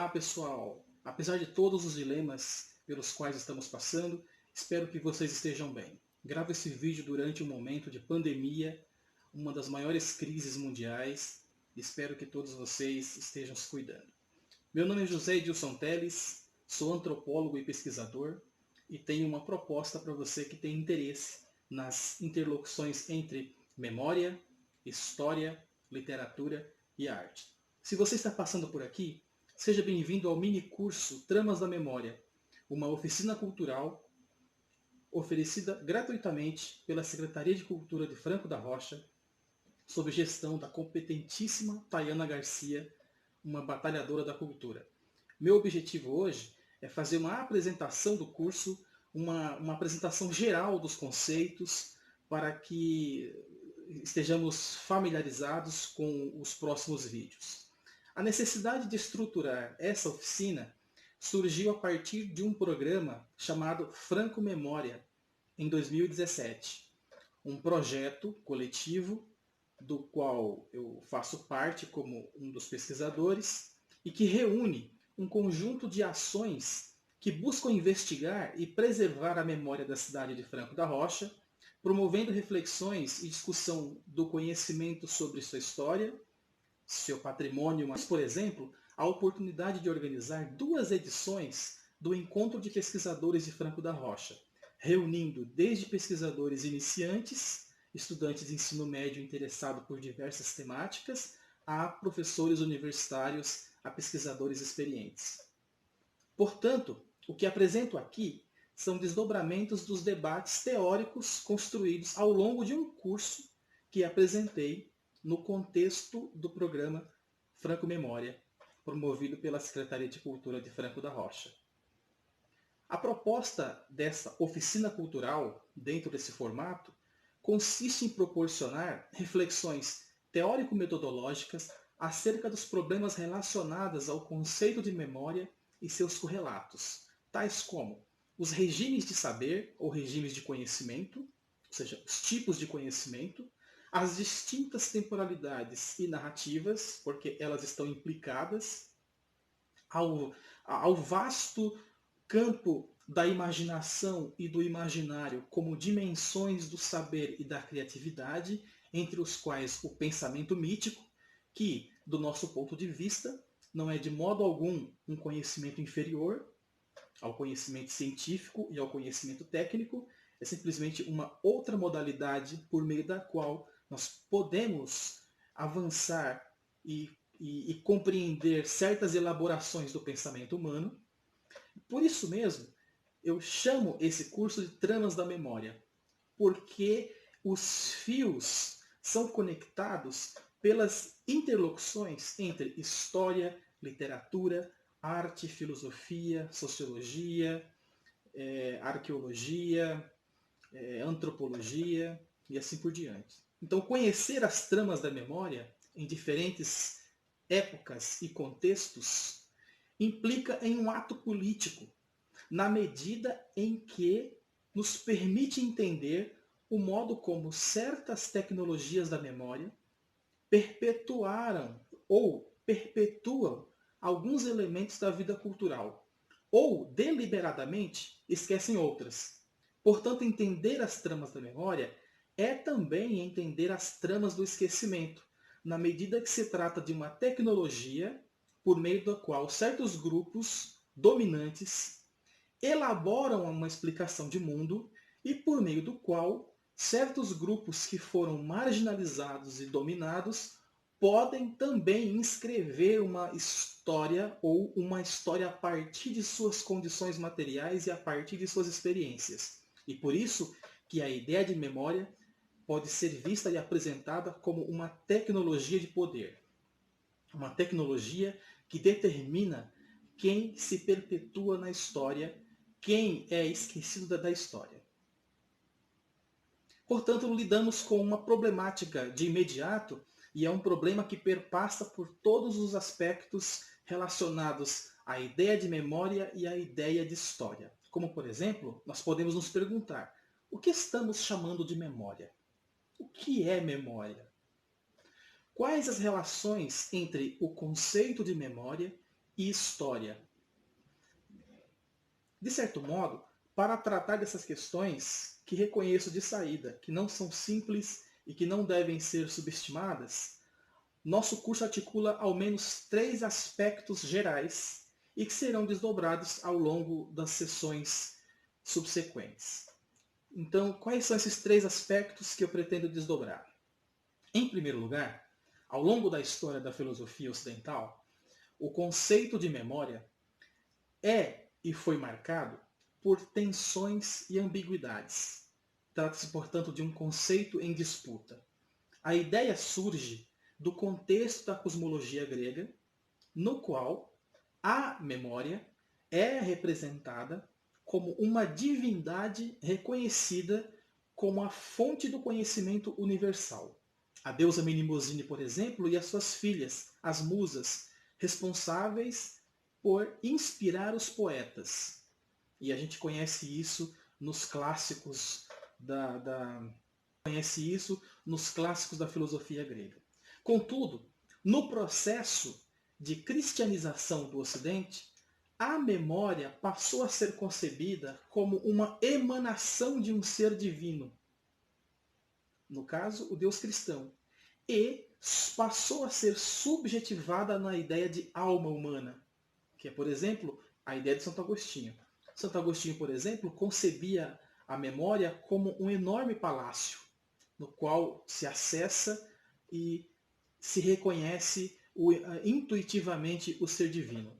Olá, pessoal! Apesar de todos os dilemas pelos quais estamos passando, espero que vocês estejam bem. Gravo esse vídeo durante um momento de pandemia, uma das maiores crises mundiais. Espero que todos vocês estejam se cuidando. Meu nome é José Edilson Teles, sou antropólogo e pesquisador e tenho uma proposta para você que tem interesse nas interlocuções entre memória, história, literatura e arte. Se você está passando por aqui, seja bem-vindo ao mini curso Tramas da Memória, uma oficina cultural oferecida gratuitamente pela Secretaria de Cultura de Franco da Rocha, sob gestão da competentíssima Tayana Garcia, uma batalhadora da cultura. Meu objetivo hoje é fazer uma apresentação do curso, uma apresentação geral dos conceitos, para que estejamos familiarizados com os próximos vídeos. A necessidade de estruturar essa oficina surgiu a partir de um programa chamado Franco Memória, em 2017. Um projeto coletivo do qual eu faço parte como um dos pesquisadores e que reúne um conjunto de ações que buscam investigar e preservar a memória da cidade de Franco da Rocha, promovendo reflexões e discussão do conhecimento sobre sua história, seu patrimônio, mas, por exemplo, a oportunidade de organizar 2 edições do Encontro de Pesquisadores de Franco da Rocha, reunindo desde pesquisadores iniciantes, estudantes de ensino médio interessados por diversas temáticas, a professores universitários, a pesquisadores experientes. Portanto, o que apresento aqui são desdobramentos dos debates teóricos construídos ao longo de um curso que apresentei no contexto do programa Franco Memória, promovido pela Secretaria de Cultura de Franco da Rocha. A proposta dessa oficina cultural, dentro desse formato, consiste em proporcionar reflexões teórico-metodológicas acerca dos problemas relacionados ao conceito de memória e seus correlatos, tais como os regimes de saber ou regimes de conhecimento, ou seja, os tipos de conhecimento, as distintas temporalidades e narrativas, porque elas estão implicadas, ao vasto campo da imaginação e do imaginário como dimensões do saber e da criatividade, entre os quais o pensamento mítico, que, do nosso ponto de vista, não é de modo algum um conhecimento inferior ao conhecimento científico e ao conhecimento técnico, é simplesmente uma outra modalidade por meio da qual nós podemos avançar e compreender certas elaborações do pensamento humano. Por isso mesmo, eu chamo esse curso de Tramas da Memória, porque os fios são conectados pelas interlocuções entre história, literatura, arte, filosofia, sociologia, arqueologia, antropologia e assim por diante. Então, conhecer as tramas da memória em diferentes épocas e contextos implica em um ato político, na medida em que nos permite entender o modo como certas tecnologias da memória perpetuaram ou perpetuam alguns elementos da vida cultural, ou deliberadamente esquecem outras. Portanto, entender as tramas da memória é também entender as tramas do esquecimento, na medida que se trata de uma tecnologia por meio da qual certos grupos dominantes elaboram uma explicação de mundo e por meio do qual certos grupos que foram marginalizados e dominados podem também inscrever uma história ou uma história a partir de suas condições materiais e a partir de suas experiências. E por isso que a ideia de memória pode ser vista e apresentada como uma tecnologia de poder. Uma tecnologia que determina quem se perpetua na história, quem é esquecido da história. Portanto, lidamos com uma problemática de imediato e é um problema que perpassa por todos os aspectos relacionados à ideia de memória e à ideia de história. Como, por exemplo, nós podemos nos perguntar: o que estamos chamando de memória? O que é memória? Quais as relações entre o conceito de memória e história. De certo modo, para tratar dessas questões que reconheço de saída, que não são simples e que não devem ser subestimadas, nosso curso articula ao menos 3 aspectos gerais e que serão desdobrados ao longo das sessões subsequentes. Então, quais são esses 3 aspectos que eu pretendo desdobrar? Em primeiro lugar, ao longo da história da filosofia ocidental, o conceito de memória é e foi marcado por tensões e ambiguidades. Trata-se, portanto, de um conceito em disputa. A ideia surge do contexto da cosmologia grega, no qual a memória é representada como uma divindade reconhecida como a fonte do conhecimento universal. A deusa Mnemosyne, por exemplo, e as suas filhas, as musas, responsáveis por inspirar os poetas. E a gente conhece isso nos clássicos conhece isso nos clássicos da filosofia grega. Contudo, no processo de cristianização do Ocidente, a memória passou a ser concebida como uma emanação de um ser divino, no caso, o Deus cristão, e passou a ser subjetivada na ideia de alma humana, que é, por exemplo, a ideia de Santo Agostinho. Santo Agostinho, por exemplo, concebia a memória como um enorme palácio, no qual se acessa e se reconhece intuitivamente o ser divino.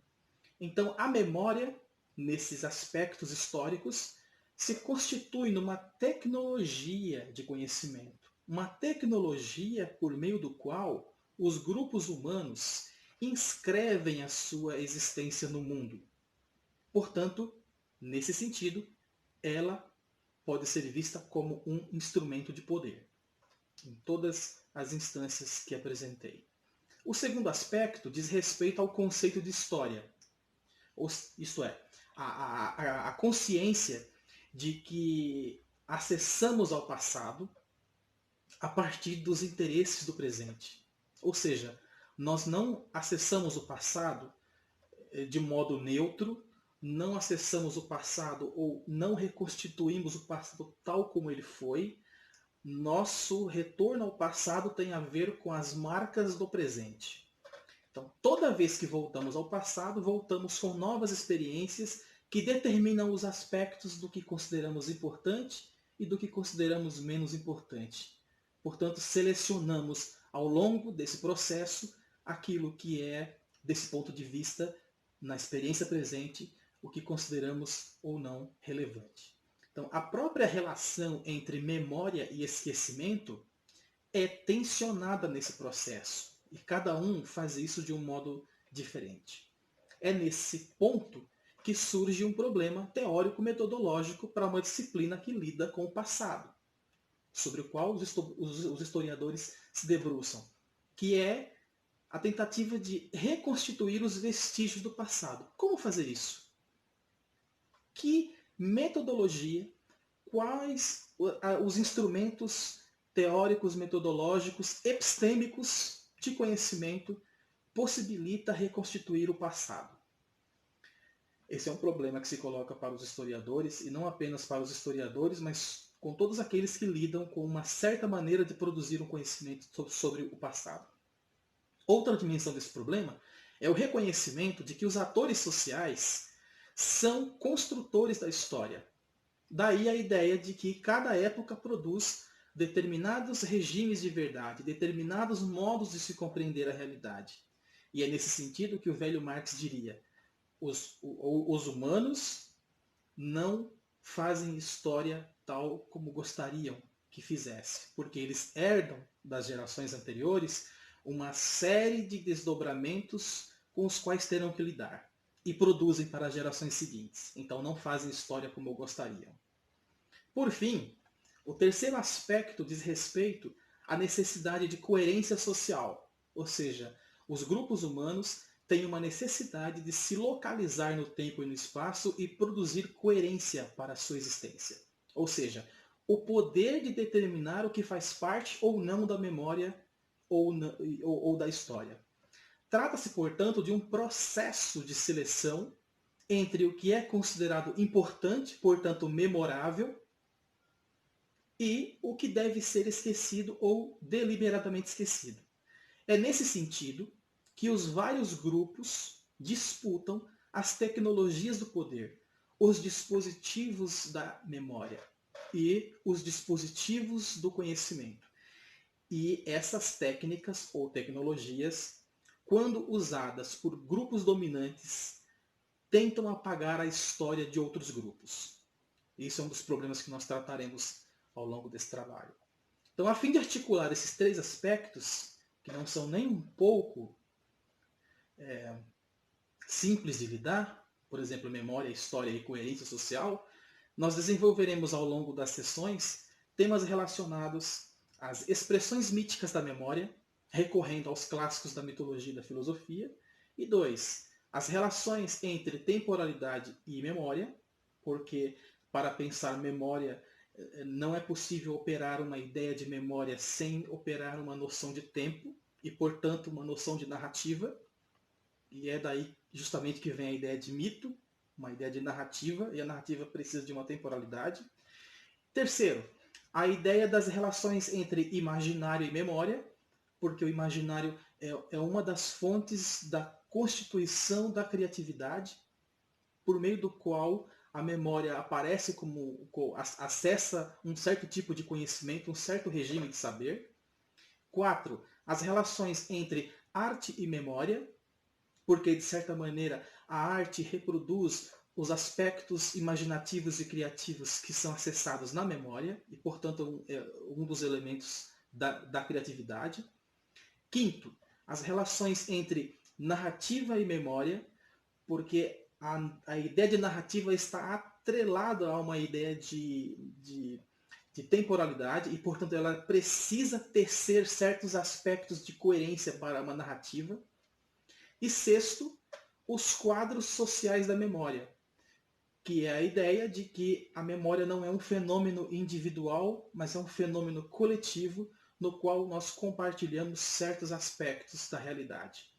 Então, a memória, nesses aspectos históricos, se constitui numa tecnologia de conhecimento. Uma tecnologia por meio do qual os grupos humanos inscrevem a sua existência no mundo. Portanto, nesse sentido, ela pode ser vista como um instrumento de poder, em todas as instâncias que apresentei. O segundo aspecto diz respeito ao conceito de história, isto é, a consciência de que acessamos ao passado a partir dos interesses do presente. Ou seja, nós não acessamos o passado de modo neutro, não acessamos o passado ou não reconstituímos o passado tal como ele foi. Nosso retorno ao passado tem a ver com as marcas do presente. Então, toda vez que voltamos ao passado, voltamos com novas experiências que determinam os aspectos do que consideramos importante e do que consideramos menos importante. Portanto, selecionamos ao longo desse processo aquilo que é, desse ponto de vista, na experiência presente, o que consideramos ou não relevante. Então, a própria relação entre memória e esquecimento é tensionada nesse processo. E cada um faz isso de um modo diferente. É nesse ponto que surge um problema teórico-metodológico para uma disciplina que lida com o passado, sobre o qual os historiadores se debruçam, que é a tentativa de reconstituir os vestígios do passado. Como fazer isso? Que metodologia, quais os instrumentos teóricos, metodológicos, epistêmicos de conhecimento possibilita reconstituir o passado? Esse é um problema que se coloca para os historiadores, e não apenas para os historiadores, mas com todos aqueles que lidam com uma certa maneira de produzir um conhecimento sobre o passado. Outra dimensão desse problema é o reconhecimento de que os atores sociais são construtores da história. Daí a ideia de que cada época produz determinados regimes de verdade, determinados modos de se compreender a realidade. E é nesse sentido que o velho Marx diria: os humanos não fazem história tal como gostariam que fizesse, porque eles herdam das gerações anteriores uma série de desdobramentos com os quais terão que lidar e produzem para as gerações seguintes. Então não fazem história como gostariam. Por fim, o terceiro aspecto diz respeito à necessidade de coerência social, ou seja, os grupos humanos têm uma necessidade de se localizar no tempo e no espaço e produzir coerência para a sua existência. Ou seja, o poder de determinar o que faz parte ou não da memória ou da história. Trata-se, portanto, de um processo de seleção entre o que é considerado importante, portanto memorável, e o que deve ser esquecido ou deliberadamente esquecido. É nesse sentido que os vários grupos disputam as tecnologias do poder, os dispositivos da memória e os dispositivos do conhecimento. E essas técnicas ou tecnologias, quando usadas por grupos dominantes, tentam apagar a história de outros grupos. Isso é um dos problemas que nós trataremos ao longo desse trabalho. Então, a fim de articular esses três aspectos, que não são nem um pouco simples de lidar, por exemplo, memória, história e coerência social, nós desenvolveremos ao longo das sessões temas relacionados às expressões míticas da memória, recorrendo aos clássicos da mitologia e da filosofia, e 2, as relações entre temporalidade e memória, porque para pensar memória não é possível operar uma ideia de memória sem operar uma noção de tempo e, portanto, uma noção de narrativa. E é daí justamente que vem a ideia de mito, uma ideia de narrativa, e a narrativa precisa de uma temporalidade. Terceiro, a ideia das relações entre imaginário e memória, porque o imaginário é uma das fontes da constituição da criatividade, por meio do qual a memória aparece como acessa um certo tipo de conhecimento, um certo regime de saber. 4, as relações entre arte e memória, porque de certa maneira a arte reproduz os aspectos imaginativos e criativos que são acessados na memória e, portanto, é um dos elementos da criatividade. 5, as relações entre narrativa e memória, porque a ideia de narrativa está atrelada a uma ideia de temporalidade e, portanto, ela precisa tecer certos aspectos de coerência para uma narrativa. E 6, os quadros sociais da memória, que é a ideia de que a memória não é um fenômeno individual, mas é um fenômeno coletivo no qual nós compartilhamos certos aspectos da realidade.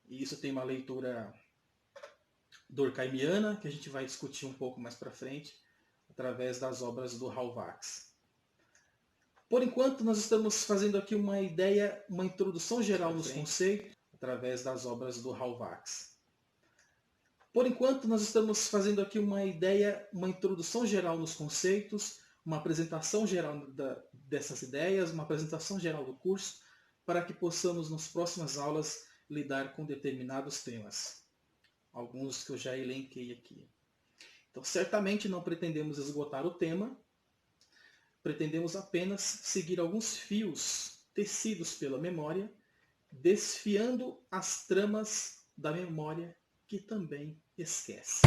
E isso tem uma leitura durkheimiana, que a gente vai discutir um pouco mais para frente, através das obras do Halvax. Por enquanto, nós estamos fazendo aqui uma introdução geral nos conceitos, através das obras do Halvax. Por enquanto, nós estamos fazendo aqui uma introdução geral nos conceitos, uma apresentação geral dessas ideias, uma apresentação geral do curso, para que possamos, nas próximas aulas, lidar com determinados temas. Alguns que eu já elenquei aqui. Então, certamente não pretendemos esgotar o tema, pretendemos apenas seguir alguns fios tecidos pela memória, desfiando as tramas da memória que também esquece.